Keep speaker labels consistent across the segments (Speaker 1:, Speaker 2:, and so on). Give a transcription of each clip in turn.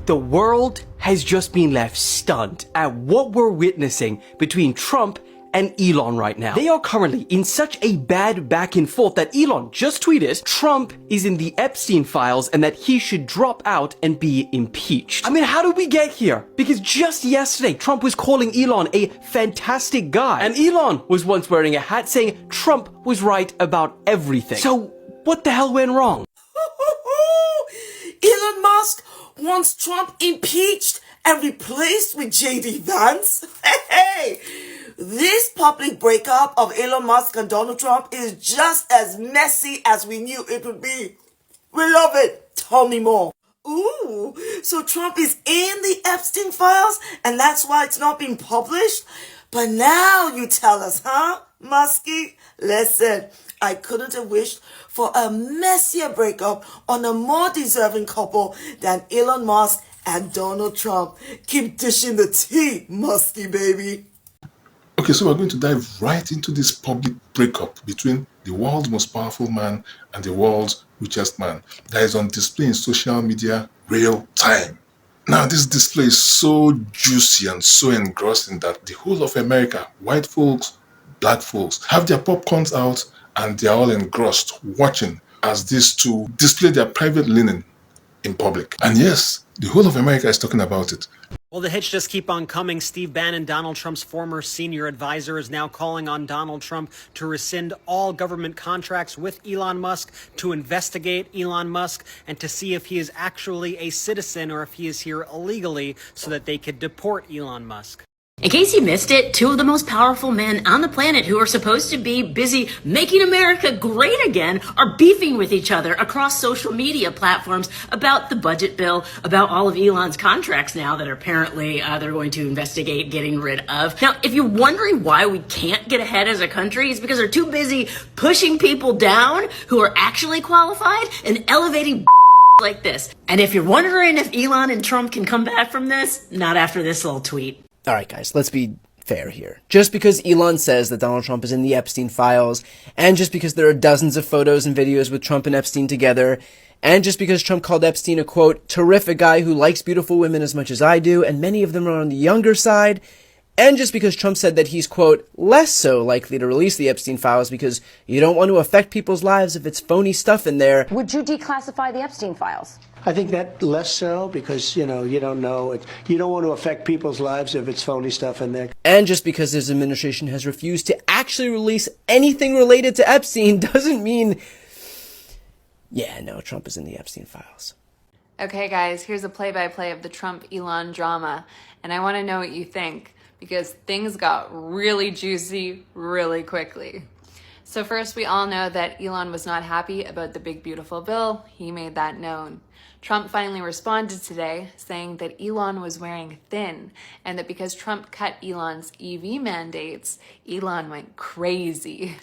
Speaker 1: The world has just been left stunned at what we're witnessing between Trump and Elon right now. They are currently in such a bad back and forth that Elon just tweeted Trump is in the Epstein files and that he should drop out and be impeached. I mean, how did we get here? Because just yesterday, Trump was calling Elon a fantastic guy. And Elon was once wearing a hat saying Trump was right about everything. So what the hell went wrong?
Speaker 2: Elon Musk wants Trump impeached and replaced with JD Vance? Hey! This public breakup of Elon Musk and Donald Trump is just as messy as we knew it would be. We love it. Tell me more. Ooh, so Trump is in the Epstein files and that's why it's not being published? But now you tell us, huh, Muskie? Listen, I couldn't have wished for a messier breakup on a more deserving couple than Elon Musk and Donald Trump. Keep dishing the tea, Muskie baby.
Speaker 3: Okay, so we're going to dive right into this public breakup between the world's most powerful man and the world's richest man that is on display in social media real time. Now, this display is so juicy and so engrossing that the whole of America, white folks, black folks, have their popcorns out and they're all engrossed watching as these two display their private linen in public. And yes, the whole of America is talking about it.
Speaker 4: Well, the hits just keep on coming. Steve Bannon, Donald Trump's former senior advisor, is now calling on Donald Trump to rescind all government contracts with Elon Musk, to investigate Elon Musk, and to see if he is actually a citizen or if he is here illegally so that they could deport Elon Musk.
Speaker 5: In case you missed it, two of the most powerful men on the planet who are supposed to be busy making America great again are beefing with each other across social media platforms about the budget bill, about all of Elon's contracts now that apparently they're going to investigate getting rid of. Now, if you're wondering why we can't get ahead as a country, it's because they're too busy pushing people down who are actually qualified and elevating like this. And if you're wondering if Elon and Trump can come back from this, not after this little tweet.
Speaker 6: All right, guys, let's be fair here. Just because Elon says that Donald Trump is in the Epstein files, and just because there are dozens of photos and videos with Trump and Epstein together, and just because Trump called Epstein a, quote, terrific guy who likes beautiful women as much as I do, and many of them are on the younger side, and just because Trump said that he's, quote, less so likely to release the Epstein files because you don't want to affect people's lives if it's phony stuff in there.
Speaker 7: Would you declassify the Epstein files?
Speaker 8: I think that less so because, you don't know. You don't want to affect people's lives if it's phony stuff in there.
Speaker 6: And just because his administration has refused to actually release anything related to Epstein doesn't mean, yeah, no, Trump is in the Epstein files.
Speaker 9: Okay, guys, here's a play-by-play of the Trump-Elon drama, and I want to know what you think, because things got really juicy really quickly. So first, we all know that Elon was not happy about the big beautiful bill. He made that known. Trump finally responded today saying that Elon was wearing thin and that because Trump cut Elon's EV mandates, Elon went crazy.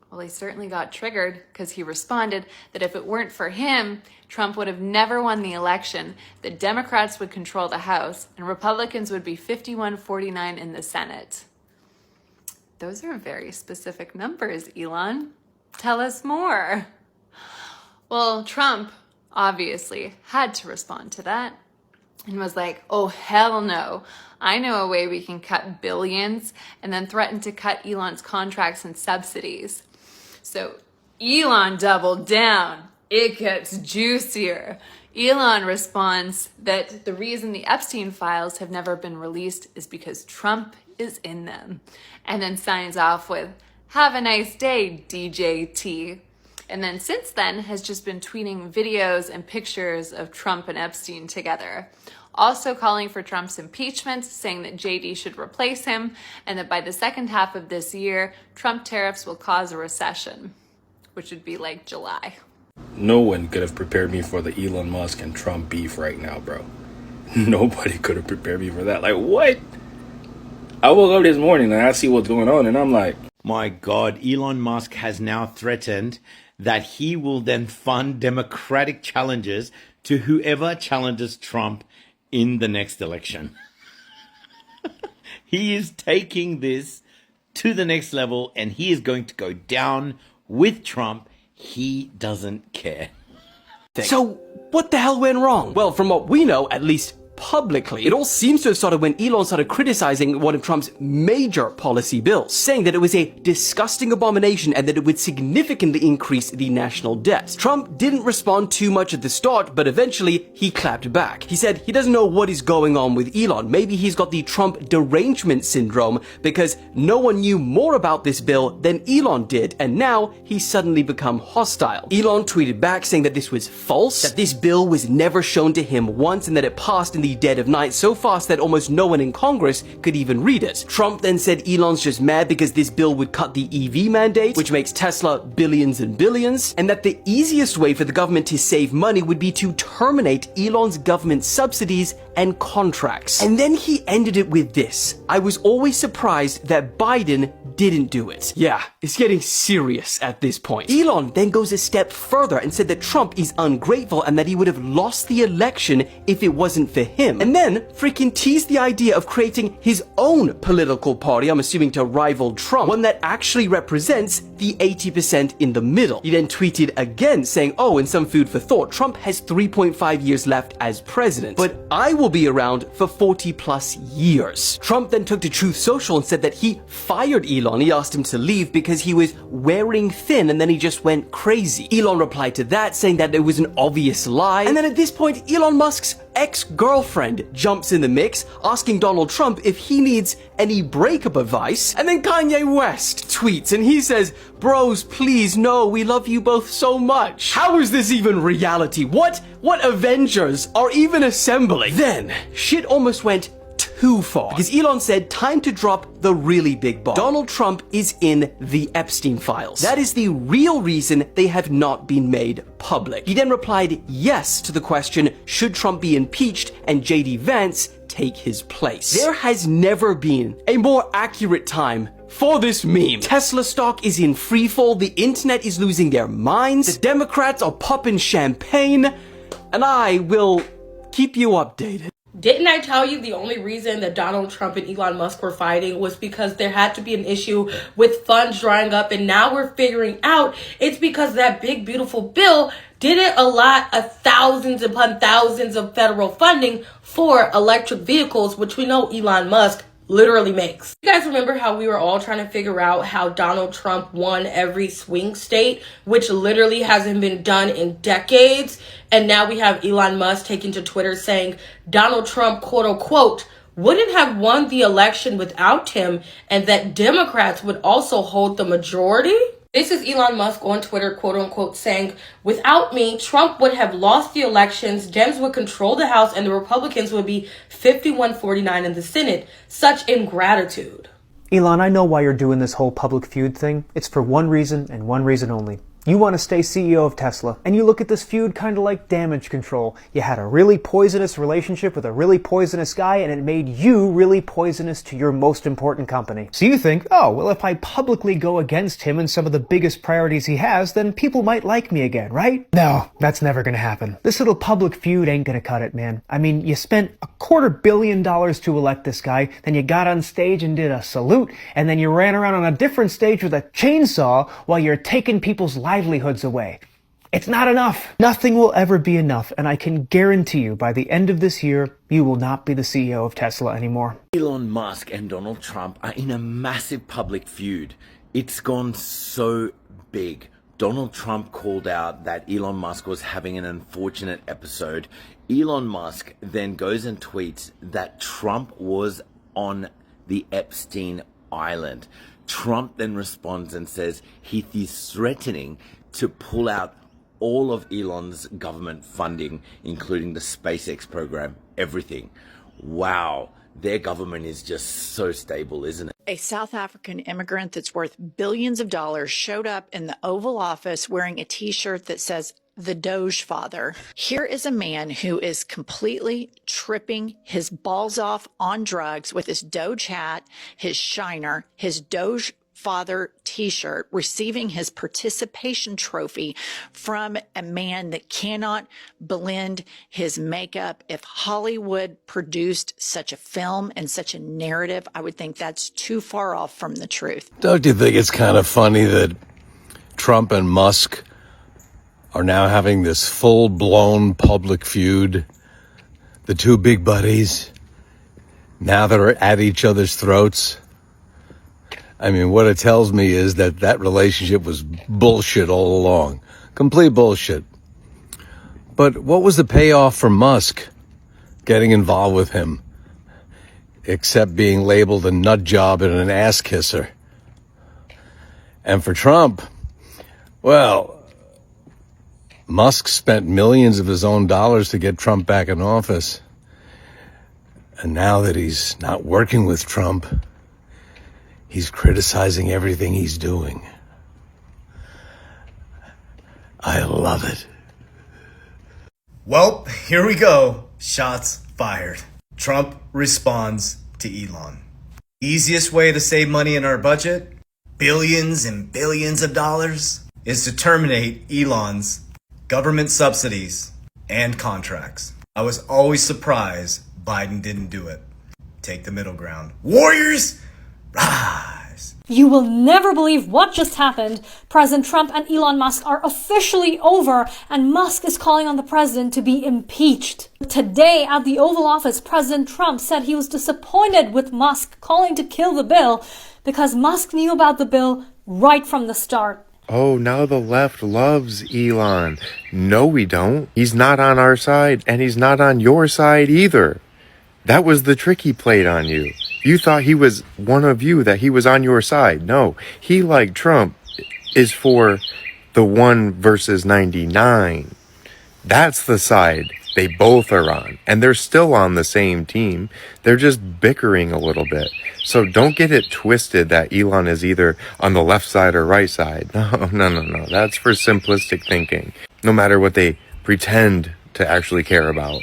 Speaker 9: Well, he certainly got triggered because he responded that if it weren't for him, Trump would have never won the election, the Democrats would control the House, and Republicans would be 51-49 in the Senate. Those are very specific numbers, Elon. Tell us more. Well, Trump obviously had to respond to that and was like, oh, hell no. I know a way we can cut billions, and then threatened to cut Elon's contracts and subsidies. So Elon doubled down. It gets juicier. Elon responds that the reason the Epstein files have never been released is because Trump is in them. And then signs off with, have a nice day, DJT. And then since then has just been tweeting videos and pictures of Trump and Epstein together. Also calling for Trump's impeachment, saying that JD should replace him, and that by the second half of this year, Trump tariffs will cause a recession, which would be like July.
Speaker 10: No one could have prepared me for the Elon Musk and Trump beef right now, bro. Nobody could have prepared me for that. Like, what? I woke up this morning and I see what's going on, and I'm like,
Speaker 11: my God, Elon Musk has now threatened that he will then fund Democratic challenges to whoever challenges Trump in the next election. He is taking this to the next level, and he is going to go down with Trump. He doesn't care.
Speaker 1: thing. So, what the hell went wrong? Well, from what we know, at least publicly, it all seems to have started when Elon started criticizing one of Trump's major policy bills, saying that it was a disgusting abomination and that it would significantly increase the national debt. Trump didn't respond too much at the start, but eventually he clapped back. He said he doesn't know what is going on with Elon. Maybe he's got the Trump derangement syndrome because no one knew more about this bill than Elon did, and now he's suddenly become hostile. Elon tweeted back saying that this was false, that this bill was never shown to him once, and that it passed in the dead of night so fast that almost no one in Congress could even read it. Trump then said Elon's just mad because this bill would cut the EV mandate, which makes Tesla billions and billions, and that the easiest way for the government to save money would be to terminate Elon's government subsidies and contracts. And then he ended it with this: I was always surprised that Biden didn't do it. Yeah, it's getting serious at this point. Elon then goes a step further and said that Trump is ungrateful and that he would have lost the election if it wasn't for him. And then freaking teased the idea of creating his own political party, I'm assuming to rival Trump, one that actually represents the 80% in the middle. He then tweeted again saying, oh, and some food for thought, Trump has 3.5 years left as president, but I will be around for 40 plus years. Trump then took to Truth Social and said that he fired Elon. He asked him to leave because he was wearing thin, and then he just went crazy. Elon replied to that saying that it was an obvious lie. And then at this point, Elon Musk's ex-girlfriend jumps in the mix, asking Donald Trump if he needs any breakup advice. And then Kanye West tweets and he says, bros, please, no, we love you both so much. How is this even reality? What Avengers are even assembling? Then, shit almost went too far, because Elon said time to drop the really big bomb. Donald Trump is in the Epstein files. That is the real reason they have not been made public. He then replied yes to the question, should Trump be impeached and JD Vance take his place? There has never been a more accurate time for this meme. Tesla stock is in freefall, the internet is losing their minds, the Democrats are popping champagne, and I will keep you updated.
Speaker 12: Didn't I tell you the only reason that Donald Trump and Elon Musk were fighting was because there had to be an issue with funds drying up, and now we're figuring out it's because that big beautiful bill didn't allot thousands upon thousands of federal funding for electric vehicles, which we know Elon Musk literally makes. You guys remember how we were all trying to figure out how Donald Trump won every swing state, which literally hasn't been done in decades? And now we have Elon Musk taking to Twitter saying Donald Trump, quote unquote, wouldn't have won the election without him, and that Democrats would also hold the majority. This is Elon Musk on Twitter, quote unquote, saying, without me, Trump would have lost the elections, Dems would control the House, and the Republicans would be 51-49 in the Senate. Such ingratitude.
Speaker 13: Elon, I know why you're doing this whole public feud thing. It's for one reason and one reason only. You want to stay CEO of Tesla, and you look at this feud kind of like damage control. You had a really poisonous relationship with a really poisonous guy, and it made you really poisonous to your most important company. So you think, oh, well, if I publicly go against him and some of the biggest priorities he has, then people might like me again, right? No, that's never gonna happen. This little public feud ain't gonna cut it, man. I mean, you spent $250 million to elect this guy, then you got on stage and did a salute, and then you ran around on a different stage with a chainsaw while you're taking people's livelihoods away. It's not enough. Nothing will ever be enough, and I can guarantee you by the end of this year, you will not be the CEO of Tesla anymore.
Speaker 11: Elon Musk and Donald Trump are in a massive public feud. It's gone so big. Donald Trump called out that Elon Musk was having an unfortunate episode. Elon Musk then goes and tweets that Trump was on the Epstein Island. Trump then responds and says he is threatening to pull out all of Elon's government funding, including the SpaceX program, everything. Wow, their government is just so stable, isn't it?
Speaker 14: A South African immigrant that's worth billions of dollars showed up in the Oval Office wearing a t-shirt that says, "The Doge Father." Here is a man who is completely tripping his balls off on drugs with his Doge hat, his shiner, his Doge Father t-shirt, receiving his participation trophy from a man that cannot blend his makeup. If Hollywood produced such a film and such a narrative, I would think that's too far off from the truth.
Speaker 15: Don't you think it's kind of funny that Trump and Musk are now having this full-blown public feud. The two big buddies, now that are at each other's throats. I mean, what it tells me is that that relationship was bullshit all along. Complete bullshit. But what was the payoff for Musk getting involved with him? Except being labeled a nut job and an ass kisser. And for Trump, well, Musk spent millions of his own dollars to get Trump back in office. And now that he's not working with Trump, he's criticizing everything he's doing. I love it.
Speaker 16: Well, here we go. Shots fired. Trump responds to Elon. Easiest way to save money in our budget, billions and billions of dollars, is to terminate Elon's government subsidies and contracts. I was always surprised Biden didn't do it. Take the middle ground. Warriors, rise!
Speaker 17: You will never believe what just happened. President Trump and Elon Musk are officially over, and Musk is calling on the president to be impeached. Today at the Oval Office, President Trump said he was disappointed with Musk calling to kill the bill because Musk knew about the bill right from the start.
Speaker 18: Oh, now the left loves Elon. No, we don't. He's not on our side, and he's not on your side either. That was the trick he played on you. You thought he was one of you, that he was on your side. No, he, like Trump, is for the 1 versus 99. That's the side they both are on. And they're still on the same team. They're just bickering a little bit. So don't get it twisted that Elon is either on the left side or right side. No. That's for simplistic thinking. No matter what they pretend to actually care about.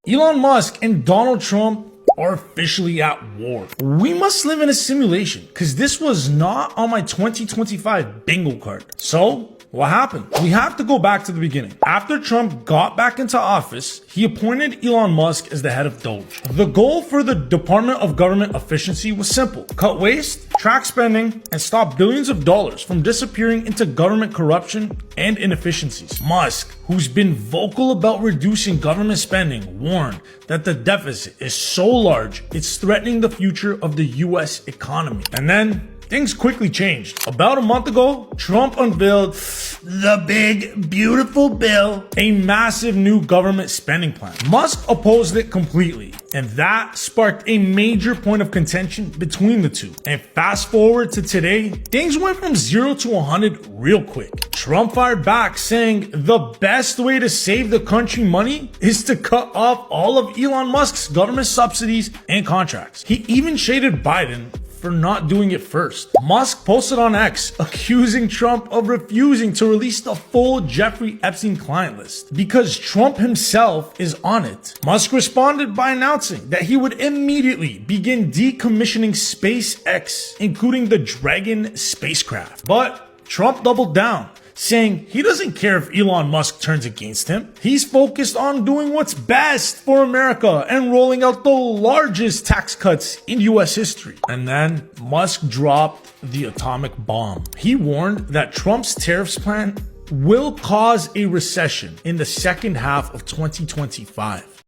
Speaker 19: Elon Musk and Donald Trump are officially at war. We must live in a simulation, because this was not on my 2025 bingo card. So, what happened? We have to go back to the beginning. After Trump got back into office, he appointed Elon Musk as the head of Doge. The goal for the Department of Government Efficiency was simple: cut waste, track spending, and stop billions of dollars from disappearing into government corruption and inefficiencies. Musk, who's been vocal about reducing government spending, warned that the deficit is so large it's threatening the future of the US economy. And then things quickly changed. About a month ago, Trump unveiled the big, beautiful bill, a massive new government spending plan. Musk opposed it completely, and that sparked a major point of contention between the two. And fast forward to today, things went from 0 to 100 real quick. Trump fired back, saying the best way to save the country money is to cut off all of Elon Musk's government subsidies and contracts. He even shaded Biden for not doing it first. Musk posted on X accusing Trump of refusing to release the full Jeffrey Epstein client list because Trump himself is on it. Musk responded by announcing that he would immediately begin decommissioning SpaceX, including the Dragon spacecraft. But Trump doubled down, saying he doesn't care if Elon Musk turns against him. He's focused on doing what's best for America and rolling out the largest tax cuts in US history. And then Musk dropped the atomic bomb. He warned that Trump's tariffs plan will cause a recession in the second half of 2025.